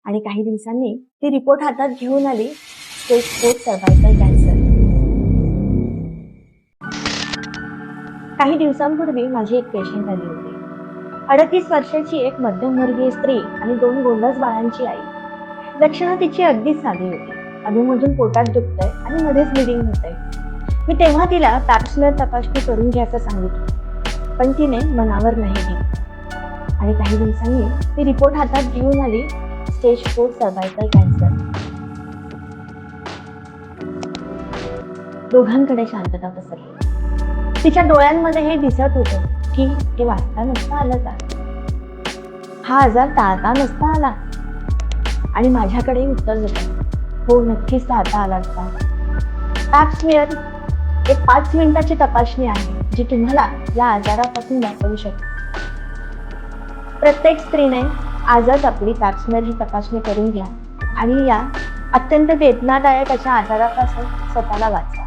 आणि काही दिवसांनी ती रिपोर्ट हातात घेऊन आली, स्टेज 4 सर्व्हायकल कॅन्सर. काही दिवसांपूर्वी माझी एक पेशंट आली होती. 38 वर्षाची एक मध्यमवर्गीय स्त्री आणि 2 गोंडस बाळांची आई. लक्षणं तिची अगदीच साधी होती. अधूनमधून पोटात दुखतंय आणि मध्येच ब्लिडिंग होतंय. मी तेव्हा तिला पॅप्समेअर तपासणी करून घ्यायचं सांगितलं, पण तिने मनावर नाही घेतलं. आणि काही दिवसांनी ती रिपोर्ट हातात घेऊन आली, स्टेज 4 सर्व्हायकल कॅन्सर. दोघांकडे शांतता पसरली. तिच्या डोळ्यांमध्ये हे दिसत होतं की हे वाचता नसता आलं का, हा आजार टाळता नसता आला. आणि माझ्याकडे उत्तर होतं, हो नक्कीच टाळता आला असता. पॅप्समेअर एक 5 मिनिटाची तपासणी आहे जी तुम्हाला या आजारापासून वाचवू शकते. प्रत्येक स्त्रीने आजच आपली पॅप्समेअर ही तपासणी करून घ्या आणि या अत्यंत वेदनादायक अशा आजारापासून स्वतःला वाचवा.